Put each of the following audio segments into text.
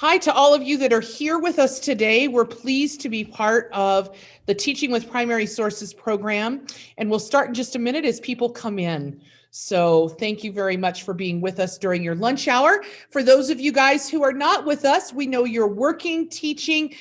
Hi to all of you that are here with us today. We're pleased to be part of the Teaching with Primary Sources program, and we'll start in just a minute as people come in. So thank you very much for being with us during your lunch hour. For those of you guys who are not with us, we know you're working, teaching,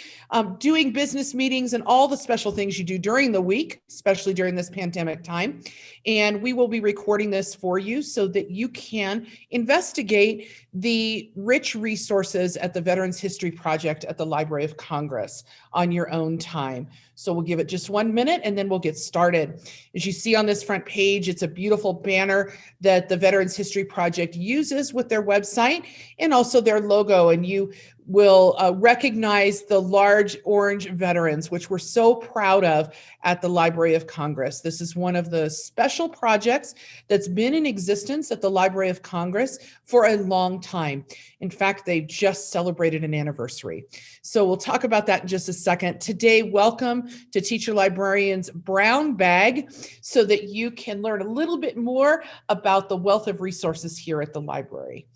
doing business meetings, and all the special things you do during the week, especially during this pandemic time. And we will be recording this for you so that you can investigate the rich resources at the Veterans History Project at the Library of Congress on your own time. So we'll give it just 1 minute and then we'll get started. As you see on this front page, it's a beautiful banner that the Veterans History Project uses with their website and also their logo. And you will recognize the large orange veterans, which we're so proud of at the Library of Congress. This is one of the special projects that's been in existence at the Library of Congress for a long time. In fact, they've just celebrated an anniversary. So we'll talk about that in just a second. Today, welcome to Teacher Librarian's Brown Bag so that you can learn a little bit more about the wealth of resources here at the library.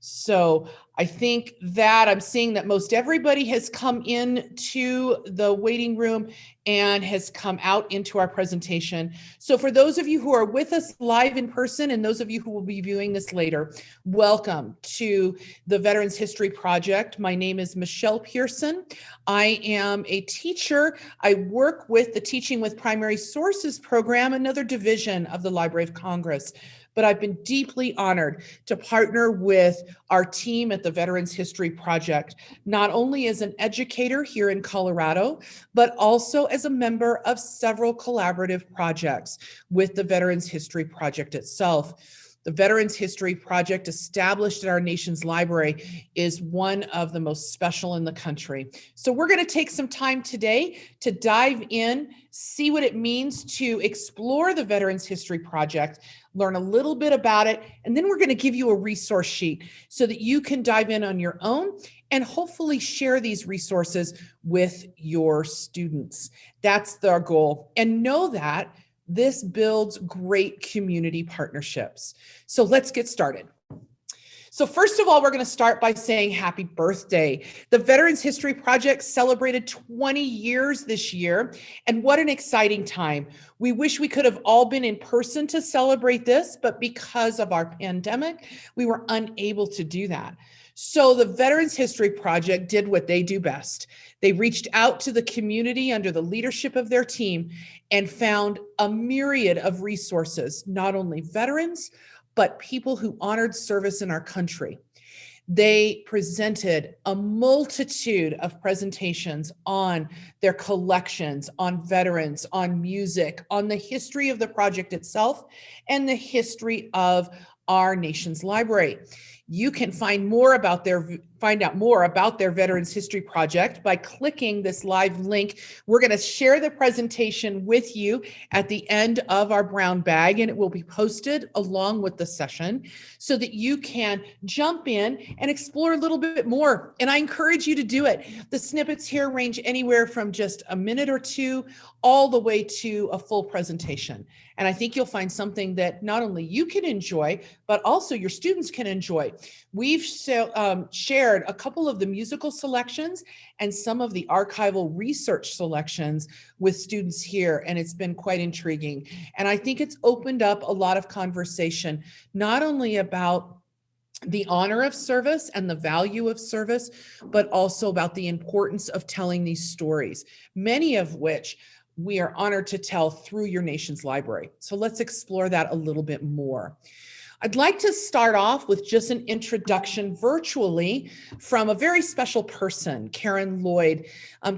So I think that I'm seeing that most everybody has come in to the waiting room and has come out into our presentation. So for those of you who are with us live in person and those of you who will be viewing this later, welcome to the Veterans History Project. My name is Michelle Pearson. I am a teacher. I work with the Teaching with Primary Sources program, another division of the Library of Congress. But I've been deeply honored to partner with our team at the Veterans History Project, not only as an educator here in Colorado, but also as a member of several collaborative projects with the Veterans History Project itself. The Veterans History Project, established at our nation's library, is one of the most special in the country. So we're going to take some time today to dive in, see what it means to explore the Veterans History Project, learn a little bit about it, and then we're going to give you a resource sheet so that you can dive in on your own and hopefully share these resources with your students. That's our goal. And know that this builds great community partnerships. So let's get started. So first of all, we're going to start by saying happy birthday. The Veterans History Project celebrated 20 years this year, and what an exciting time. We wish we could have all been in person to celebrate this, but because of our pandemic, we were unable to do that. So the Veterans History Project did what they do best. They reached out to the community under the leadership of their team and found a myriad of resources, not only veterans, but people who honored service in our country. They presented a multitude of presentations on their collections, on veterans, on music, on the history of the project itself, and the history of our nation's library. You can find out more about their Veterans History Project by clicking this live link. We're going to share the presentation with you at the end of our brown bag, and it will be posted along with the session so that you can jump in and explore a little bit more. And I encourage you to do it. The snippets here range anywhere from just a minute or two all the way to a full presentation. And I think you'll find something that not only you can enjoy, but also your students can enjoy. We've shared a couple of the musical selections and some of the archival research selections with students here, and it's been quite intriguing. And I think it's opened up a lot of conversation, not only about the honor of service and the value of service, but also about the importance of telling these stories, many of which we are honored to tell through your nation's library. So let's explore that a little bit more. I'd like to start off with just an introduction virtually from a very special person, Karen Lloyd.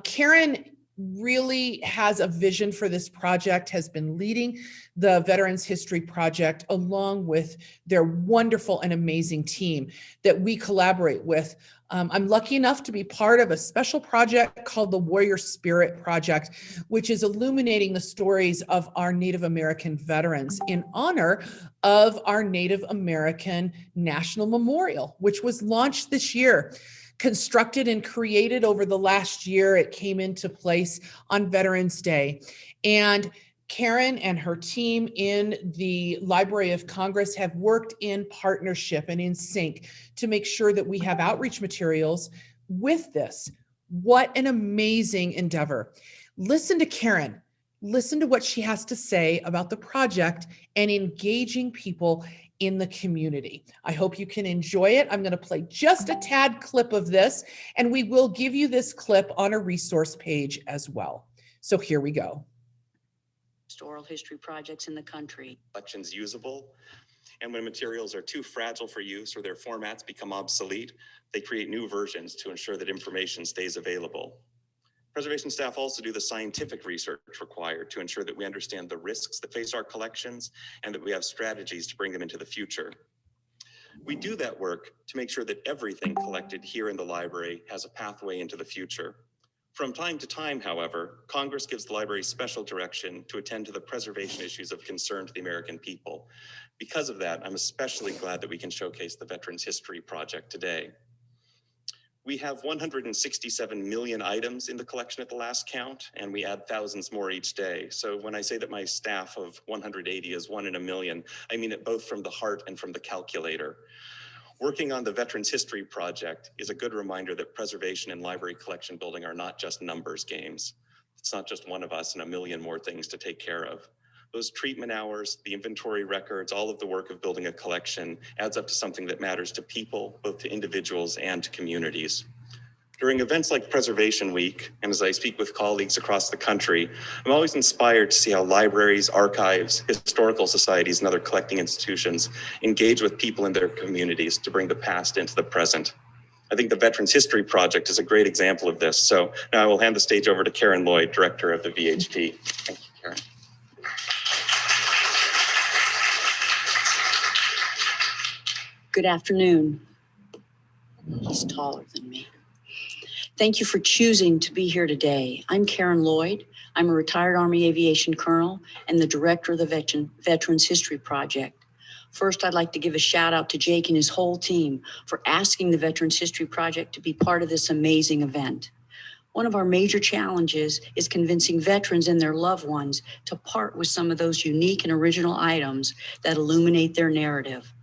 Karen really has a vision for this project, has been leading the Veterans History Project along with their wonderful and amazing team that we collaborate with. I'm lucky enough to be part of a special project called the Warrior Spirit Project, which is illuminating the stories of our Native American veterans in honor of our Native American National Memorial, which was launched this year. Constructed and created over the last year. It came into place on Veterans Day. And Karen and her team in the Library of Congress have worked in partnership and in sync to make sure that we have outreach materials, with this. What an amazing endeavor. Listen to Karen. Listen to what she has to say about the project and engaging people in the community. I hope you can enjoy it. I'm going to play just a tad clip of this, and we will give you this clip on a resource page as well. So here we go. Oral history projects in the country. Collections usable, and when materials are too fragile for use or their formats become obsolete, they create new versions to ensure that information stays available. Preservation staff also do the scientific research required to ensure that we understand the risks that face our collections and that we have strategies to bring them into the future. We do that work to make sure that everything collected here in the library has a pathway into the future. From time to time, however, Congress gives the library special direction to attend to the preservation issues of concern to the American people. Because of that, I'm especially glad that we can showcase the Veterans History Project today. We have 167 million items in the collection at the last count, and we add thousands more each day. So when I say that my staff of 180 is 1 in a million, I mean it both from the heart and from the calculator. Working on the Veterans History Project is a good reminder that preservation and library collection building are not just numbers games. It's not just one of us and a million more things to take care of. Those treatment hours, the inventory records, all of the work of building a collection adds up to something that matters to people, both to individuals and to communities. During events like Preservation Week, and as I speak with colleagues across the country, I'm always inspired to see how libraries, archives, historical societies, and other collecting institutions engage with people in their communities to bring the past into the present. I think the Veterans History Project is a great example of this. So now I will hand the stage over to Karen Lloyd, Director of the VHP. Thank you, Karen. Good afternoon. He's taller than me. Thank you for choosing to be here today. I'm Karen Lloyd. I'm a retired Army Aviation Colonel and the Director of the Veterans History Project. First, I'd like to give a shout out to Jake and his whole team for asking the Veterans History Project to be part of this amazing event. One of our major challenges is convincing veterans and their loved ones to part with some of those unique and original items that illuminate their narrative.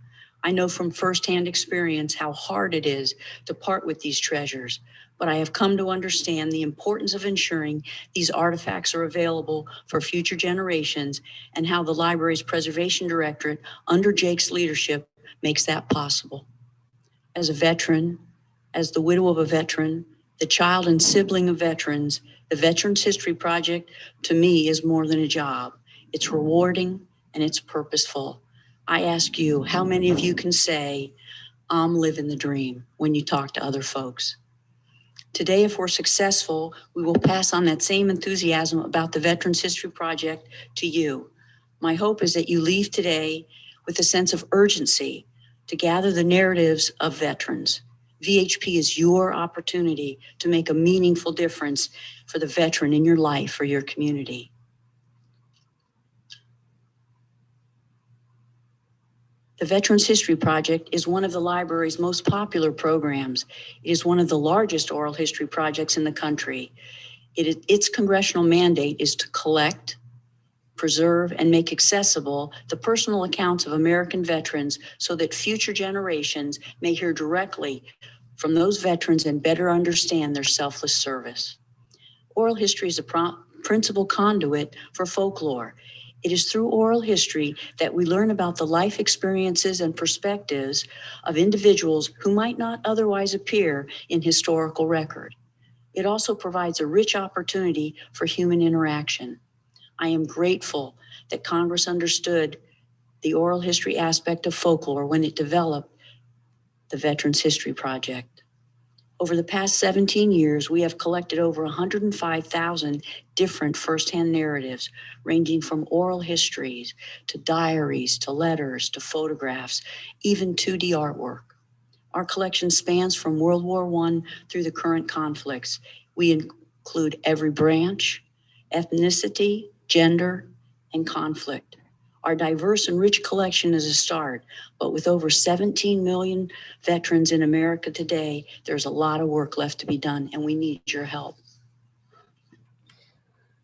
I know from firsthand experience how hard it is to part with these treasures, but I have come to understand the importance of ensuring these artifacts are available for future generations and how the library's Preservation Directorate, under Jake's leadership, makes that possible. As a veteran, as the widow of a veteran, the child and sibling of veterans, the Veterans History Project, to me, is more than a job. It's rewarding and it's purposeful. I ask you, how many of you can say, I'm living the dream when you talk to other folks? Today, if we're successful, we will pass on that same enthusiasm about the Veterans History Project to you. My hope is that you leave today with a sense of urgency to gather the narratives of veterans. VHP is your opportunity to make a meaningful difference for the veteran in your life or your community. The Veterans History Project is one of the library's most popular programs. It is one of the largest oral history projects in the country. Its congressional mandate is to collect, preserve, and make accessible the personal accounts of American veterans so that future generations may hear directly from those veterans and better understand their selfless service. Oral history is a principal conduit for folklore. It is through oral history that we learn about the life experiences and perspectives of individuals who might not otherwise appear in historical record. It also provides a rich opportunity for human interaction. I am grateful that Congress understood the oral history aspect of folklore when it developed the Veterans History Project. Over the past 17 years, we have collected over 105,000 different firsthand narratives, ranging from oral histories to diaries to letters to photographs, even 2D artwork. Our collection spans from World War I through the current conflicts. We include every branch, ethnicity, gender, and conflict. Our diverse and rich collection is a start, but with over 17 million veterans in America today, there's a lot of work left to be done, and we need your help.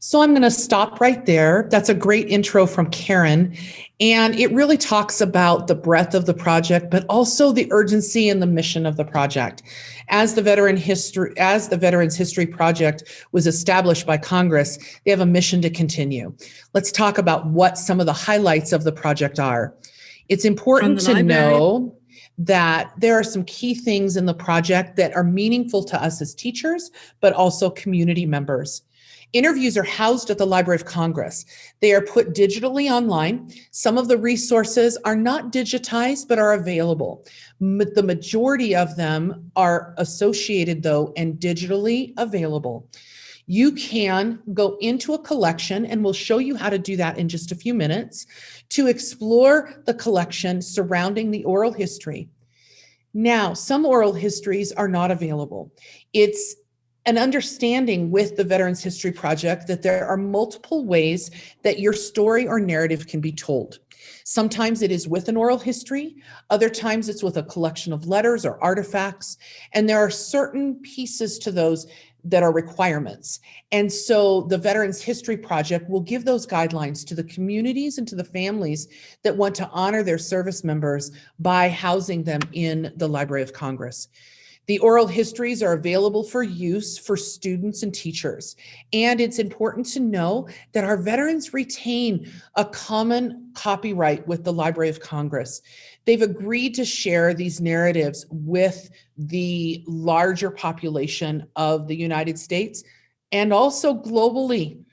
So I'm going to stop right there. That's a great intro from Karen. And it really talks about the breadth of the project, but also the urgency and the mission of the project. As the Veterans History Project was established by Congress, they have a mission to continue. Let's talk about what some of the highlights of the project are. It's important to know that there are some key things in the project that are meaningful to us as teachers, but also community members. Interviews are housed at the Library of Congress. They are put digitally online. Some of the resources are not digitized, but are available. The majority of them are associated, though, and digitally available. You can go into a collection, and we'll show you how to do that in just a few minutes, to explore the collection surrounding the oral history. Now, some oral histories are not available. It's an understanding with the Veterans History Project that there are multiple ways that your story or narrative can be told. Sometimes it is with an oral history, other times it's with a collection of letters or artifacts, and there are certain pieces to those that are requirements. And so the Veterans History Project will give those guidelines to the communities and to the families that want to honor their service members by housing them in the Library of Congress. The oral histories are available for use for students and teachers. And it's important to know that our veterans retain a common copyright with the Library of Congress. They've agreed to share these narratives with the larger population of the United States and also globally.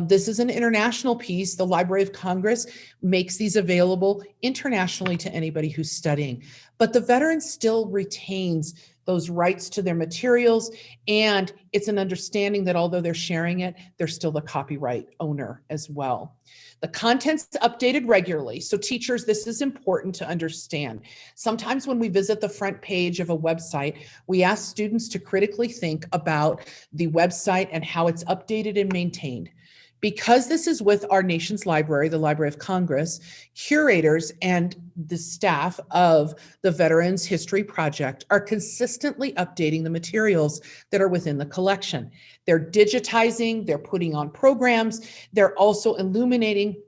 This is an international piece. The Library of Congress makes these available internationally to anybody who's studying. But the veteran still retains those rights to their materials, and it's an understanding that although they're sharing it, they're still the copyright owner as well. The content's updated regularly. So teachers, this is important to understand. Sometimes when we visit the front page of a website, we ask students to critically think about the website and how it's updated and maintained. Because this is with our nation's library, the Library of Congress, curators and the staff of the Veterans History Project are consistently updating the materials that are within the collection. They're digitizing, they're putting on programs, they're also illuminating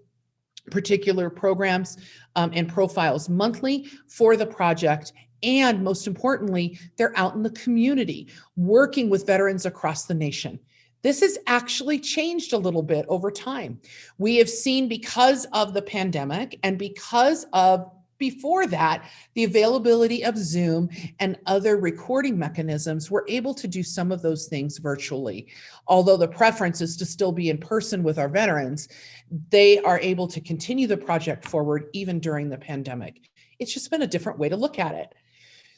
particular programs and profiles monthly for the project. And most importantly, they're out in the community working with veterans across the nation. This has actually changed a little bit over time. We have seen, because of the pandemic and because of, before that, the availability of Zoom and other recording mechanisms, we're able to do some of those things virtually. Although the preference is to still be in person with our veterans, they are able to continue the project forward even during the pandemic. It's just been a different way to look at it.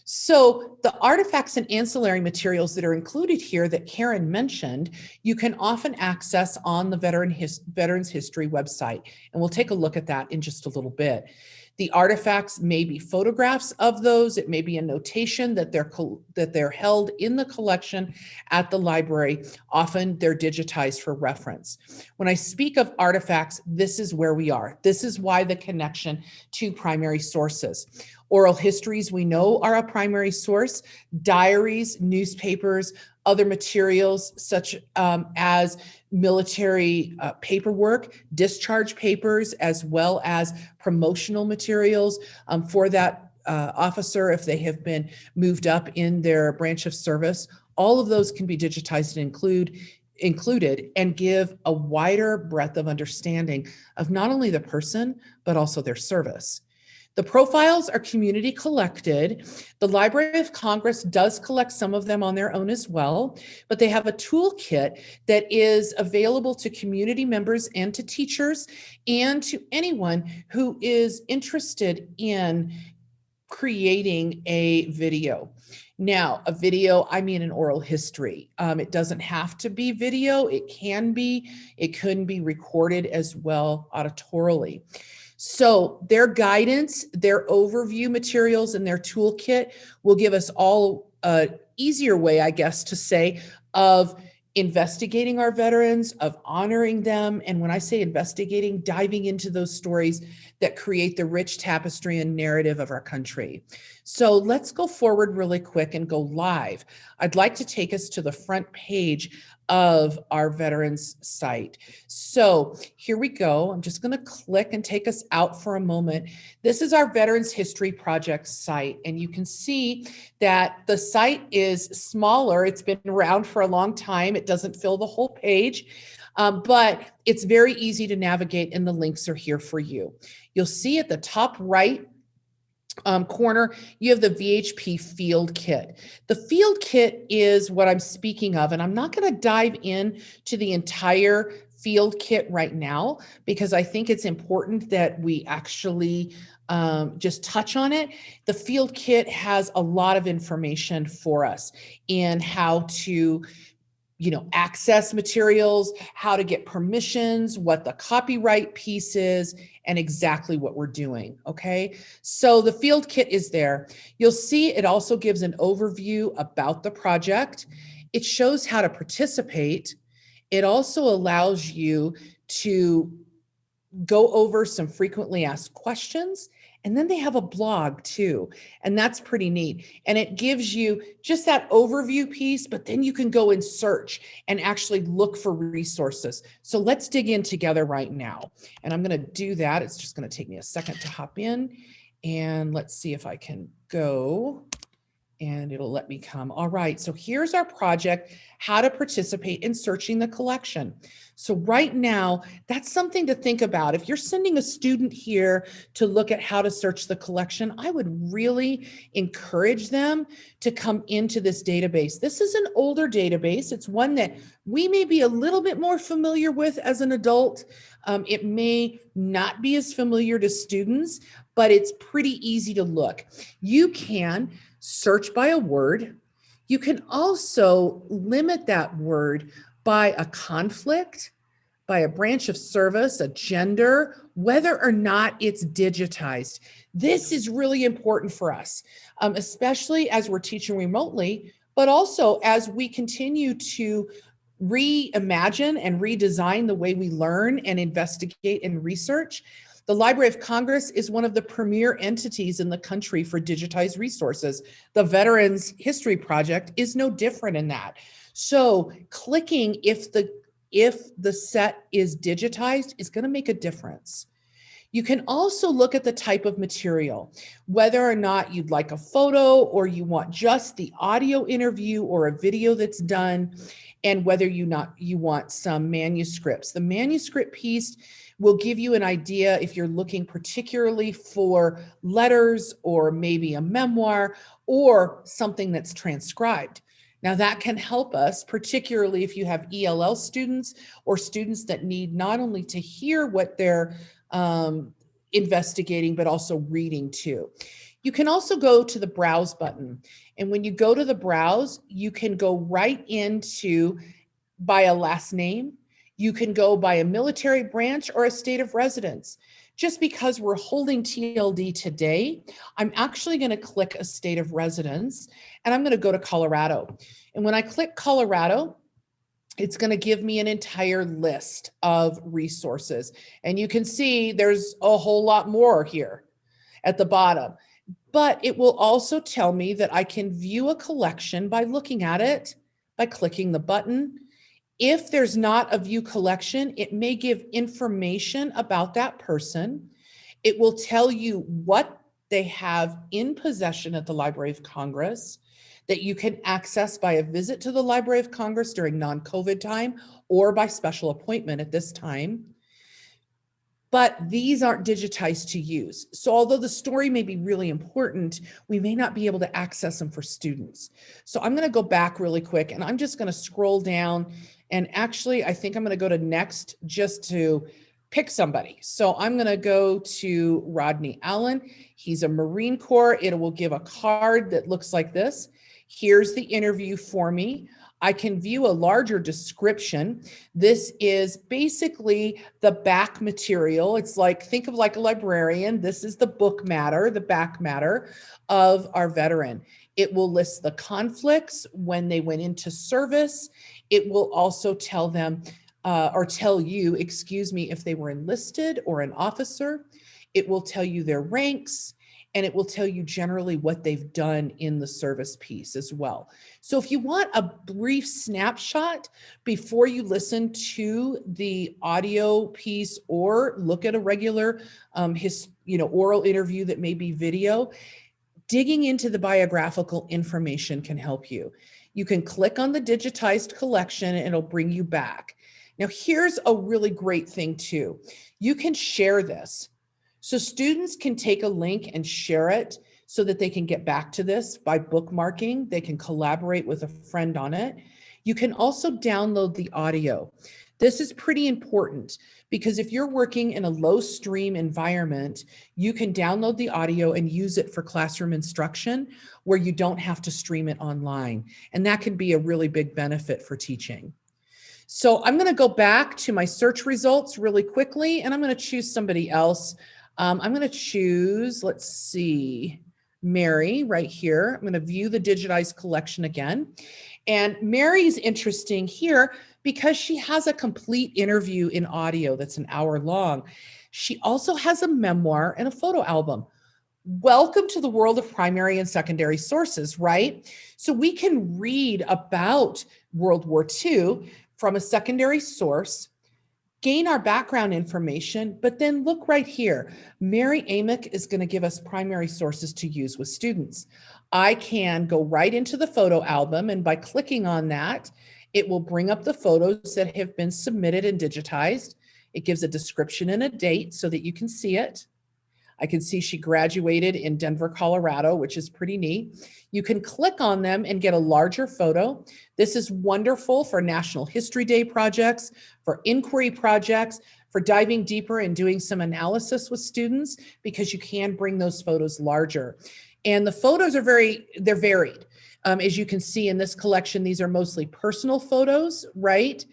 So the artifacts and ancillary materials that are included here that Karen mentioned, you can often access on the Veterans History website. And we'll take a look at that in just a little bit. The artifacts may be photographs of those. It may be a notation that they're held in the collection at the library. Often they're digitized for reference. When I speak of artifacts, this is where we are. This is why the connection to primary sources. Oral histories, we know, are a primary source. Diaries, newspapers, other materials such as military paperwork, discharge papers, as well as promotional materials for that officer if they have been moved up in their branch of service. All of those can be digitized and included and give a wider breadth of understanding of not only the person, but also their service. The profiles are community collected. The Library of Congress does collect some of them on their own as well, but they have a toolkit that is available to community members and to teachers and to anyone who is interested in creating a video. Now, a video, I mean an oral history. It doesn't have to be video. It can be recorded as well auditorily. So their guidance, their overview materials, and their toolkit will give us all an easier way, I guess, to say, of investigating our veterans, of honoring them. And when I say investigating, diving into those stories that create the rich tapestry and narrative of our country. So let's go forward really quick and go live. I'd like to take us to the front page of our veterans site. So here we go. I'm just going to click and take us out for a moment. This is our Veterans History Project site, and you can see that the site is smaller. It's been around for a long time. It doesn't fill the whole page, but it's very easy to navigate, and the links are here for you. You'll see at the top right corner, you have the VHP field kit. The field kit is what I'm speaking of, and I'm not going to dive in to the entire field kit right now because I think it's important that we actually just touch on it. The field kit has a lot of information for us in how to access materials, how to get permissions, what the copyright piece is, and exactly what we're doing, okay? So the field kit is there. You'll see it also gives an overview about the project. It shows how to participate. It also allows you to go over some frequently asked questions. And then they have a blog too, and that's pretty neat. And it gives you just that overview piece, but then you can go and search and actually look for resources. So let's dig in together right now. And I'm going to do that. It's just going to take me a second to hop in, and let's see if I can go. And it'll let me come. All right, so here's our project, how to participate in searching the collection. So right now, that's something to think about. If you're sending a student here to look at how to search the collection, I would really encourage them to come into this database. This is an older database. It's one that we may be a little bit more familiar with as an adult. It may not be as familiar to students, but it's pretty easy to look. You can search by a word. You can also limit that word by a conflict, by a branch of service, a gender, whether or not it's digitized. This is really important for us, especially as we're teaching remotely, but also as we continue to reimagine and redesign the way we learn and investigate and research. The Library of Congress is one of the premier entities in the country for digitized resources. The Veterans History Project is no different in that. So clicking if the set is digitized is going to make a difference. You can also look at the type of material, whether or not you'd like a photo or you want just the audio interview or a video that's done, and whether you want some manuscripts. The manuscript piece will give you an idea if you're looking particularly for letters or maybe a memoir or something that's transcribed. Now that can help us, particularly if you have ELL students or students that need not only to hear what they're investigating, but also reading too. You can also go to the browse button. And when you go to the browse, you can go right into by a last name. You can go by a military branch or a state of residence. Just because we're holding TLD today, I'm actually going to click a state of residence, and I'm going to go to Colorado. And when I click Colorado, it's going to give me an entire list of resources. And you can see there's a whole lot more here at the bottom. But it will also tell me that I can view a collection by looking at it, by clicking the button. If there's not a view collection, it may give information about that person. It will tell you what they have in possession at the Library of Congress that you can access by a visit to the Library of Congress during non-COVID time or by special appointment at this time. But these aren't digitized to use. So although the story may be really important, we may not be able to access them for students. So I'm going to go back really quick, and I'm just going to scroll down. And actually, I think I'm going to go to next just to pick somebody. So I'm going to go to Rodney Allen. He's a Marine Corps. It will give a card that looks like this. Here's the interview for me. I can view a larger description. This is basically the back material. It's like, think of like a librarian. This is the book matter, the back matter of our veteran. It will list the conflicts when they went into service. It will also tell them, or tell you, excuse me, if they were enlisted or an officer. It will tell you their ranks. and it will tell you generally what they've done in the service piece as well. So if you want a brief snapshot before you listen to the audio piece or look at a regular oral interview that may be video, digging into the biographical information can help you. You can click on the digitized collection and it'll bring you back. Now, here's a really great thing too. You can share this. So students can take a link and share it so that they can get back to this by bookmarking. They can collaborate with a friend on it. You can also download the audio. This is pretty important because if you're working in a low stream environment, you can download the audio and use it for classroom instruction where you don't have to stream it online. And that can be a really big benefit for teaching. So I'm going to go back to my search results really quickly, and I'm going to choose somebody else. I'm going to choose, let's see, Mary right here. I'm going to view the digitized collection again. And Mary's interesting here because she has a complete interview in audio that's an hour long. She also has a memoir and a photo album. Welcome to the world of primary and secondary sources, right? So we can read about World War II from a secondary source, gain our background information, but then look right here. Mary Amick is going to give us primary sources to use with students. I can go right into the photo album, and by clicking on that, it will bring up the photos that have been submitted and digitized. It gives a description and a date so that you can see it. I can see she graduated in Denver, Colorado, which is pretty neat. You can click on them and get a larger photo. This is wonderful for National History Day projects, for inquiry projects, for diving deeper and doing some analysis with students, because you can bring those photos larger. And the photos are they're varied. As you can see in this collection, these are mostly personal photos, right?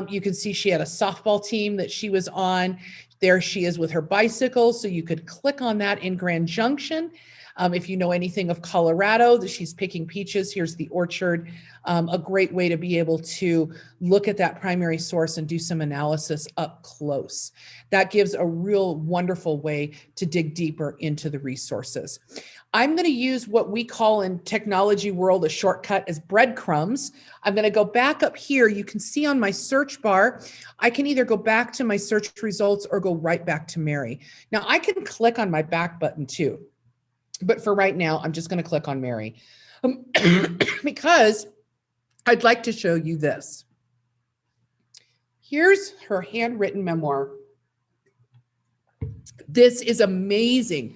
You can see she had a softball team that she was on. There she is with her bicycle. So you could click on that in Grand Junction. If you know anything of Colorado, that she's picking peaches, here's the orchard. A great way to be able to look at that primary source and do some analysis up close. That gives a real wonderful way to dig deeper into the resources. I'm going to use what we call in technology world a shortcut as breadcrumbs. I'm going to go back up here. You can see on my search bar, I can either go back to my search results or go right back to Mary. Now I can click on my back button too, but for right now, I'm just going to click on Mary because I'd like to show you this. Here's her handwritten memoir. This is amazing.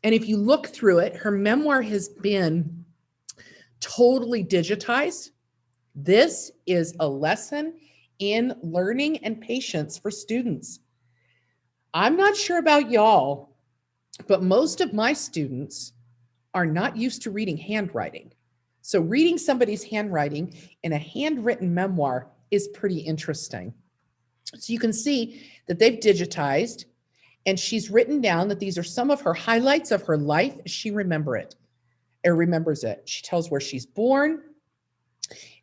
And if you look through it, her memoir has been totally digitized. This is a lesson in learning and patience for students. I'm not sure about y'all, but most of my students are not used to reading handwriting. So reading somebody's handwriting in a handwritten memoir is pretty interesting. So you can see that they've digitized, and she's written down that these are some of her highlights of her life as she remembers it. She tells where she's born,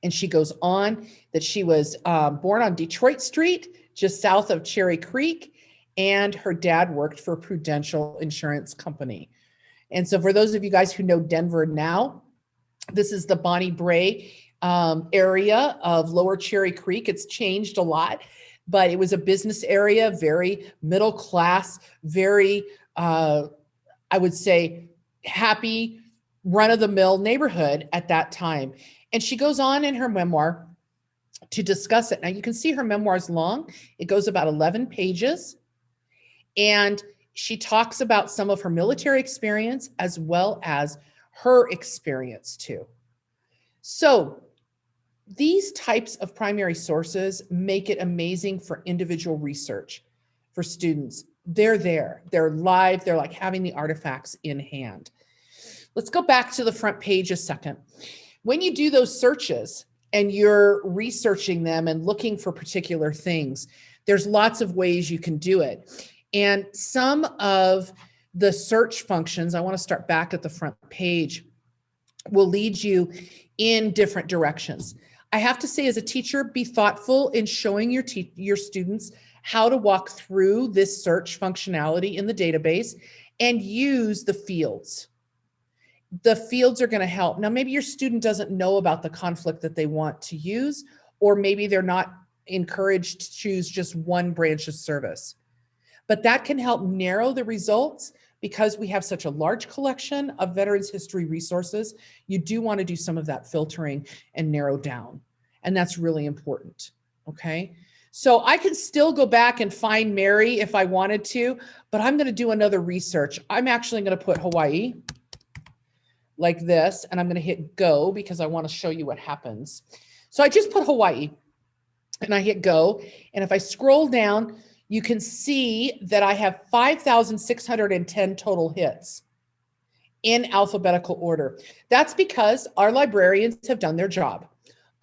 and she goes on that she was born on Detroit Street, just south of Cherry Creek, and her dad worked for Prudential Insurance Company. And so for those of you guys who know Denver now, this is the Bonnie Bray area of Lower Cherry Creek. It's changed a lot, but it was a business area, very middle class, very, I would say, happy, run-of-the-mill neighborhood at that time. And she goes on in her memoir to discuss it. Now you can see her memoir is long. It goes about 11 pages. And she talks about some of her military experience as well as her experience too. So these types of primary sources make it amazing for individual research for students. They're there, they're live, they're like having the artifacts in hand. Let's go back to the front page a second. When you do those searches and you're researching them and looking for particular things, there's lots of ways you can do it. And some of the search functions, I want to start back at the front page, will lead you in different directions. I have to say, as a teacher, be thoughtful in showing your students how to walk through this search functionality in the database and use the fields. The fields are going to help. Now, maybe your student doesn't know about the conflict that they want to use, or maybe they're not encouraged to choose just one branch of service. But that can help narrow the results because we have such a large collection of veterans history resources. You do want to do some of that filtering and narrow down. And that's really important. Okay. So I can still go back and find Mary if I wanted to, but I'm going to do another research. I'm actually going to put Hawaii like this, and I'm going to hit go because I want to show you what happens. So I just put Hawaii and I hit go. And if I scroll down, you can see that I have 5,610 total hits in alphabetical order. That's because our librarians have done their job.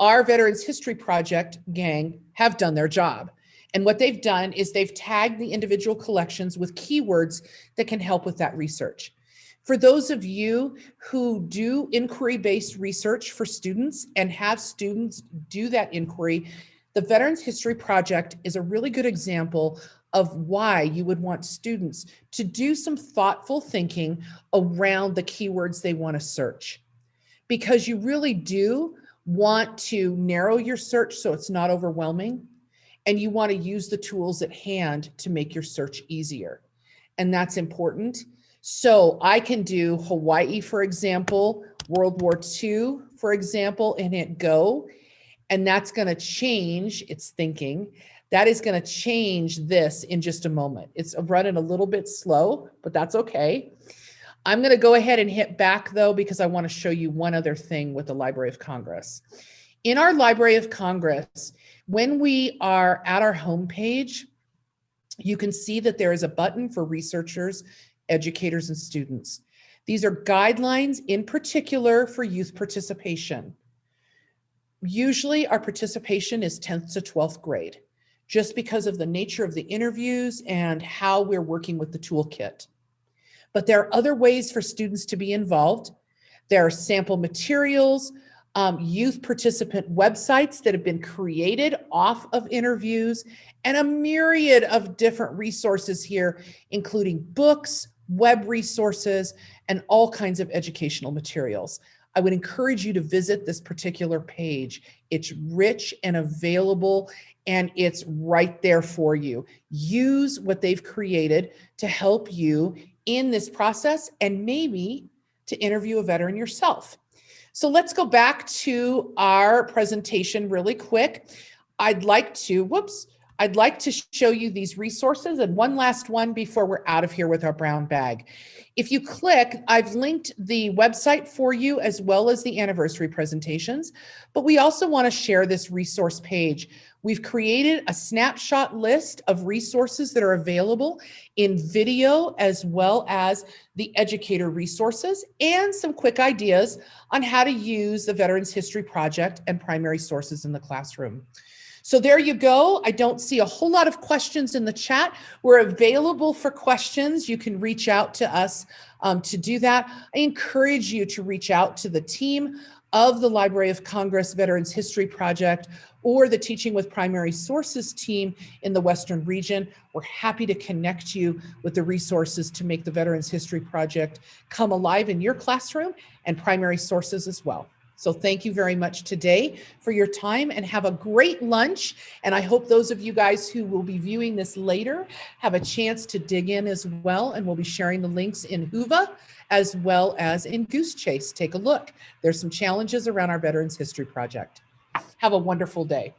Our Veterans History Project gang have done their job. And what they've done is they've tagged the individual collections with keywords that can help with that research. For those of you who do inquiry-based research for students and have students do that inquiry, the Veterans History Project is a really good example of why you would want students to do some thoughtful thinking around the keywords they want to search. Because you really do want to narrow your search so it's not overwhelming, and you want to use the tools at hand to make your search easier. And that's important. So I can do Hawaii, for example, World War II, for example, and hit go. And that's going to change its thinking. That is going to change this in just a moment. It's running a little bit slow, but that's okay. I'm going to go ahead and hit back though, because I want to show you one other thing with the Library of Congress. In our Library of Congress, when we are at our homepage, you can see that there is a button for researchers, educators, and students. These are guidelines in particular for youth participation. Usually our participation is 10th to 12th grade, just because of the nature of the interviews and how we're working with the toolkit. But there are other ways for students to be involved. There are sample materials, youth participant websites that have been created off of interviews, and a myriad of different resources here, including books, web resources, and all kinds of educational materials. I would encourage you to visit this particular page. It's rich and available, and it's right there for you. Use what they've created to help you in this process and maybe to interview a veteran yourself. So let's go back to our presentation really quick. I'd like to show you these resources, and one last one before we're out of here with our brown bag. If you click, I've linked the website for you as well as the anniversary presentations, but we also want to share this resource page. We've created a snapshot list of resources that are available in video, as well as the educator resources, and some quick ideas on how to use the Veterans History Project and primary sources in the classroom. So there you go. I don't see a whole lot of questions in the chat. We're available for questions. You can reach out to us to do that. I encourage you to reach out to the team of the Library of Congress Veterans History Project or the Teaching with Primary Sources team in the Western region. We're happy to connect you with the resources to make the Veterans History Project come alive in your classroom and primary sources as well. So thank you very much today for your time, and have a great lunch. And I hope those of you guys who will be viewing this later have a chance to dig in as well. And we'll be sharing the links in Whova as well as in Goose Chase. Take a look. There's some challenges around our Veterans History Project. Have a wonderful day.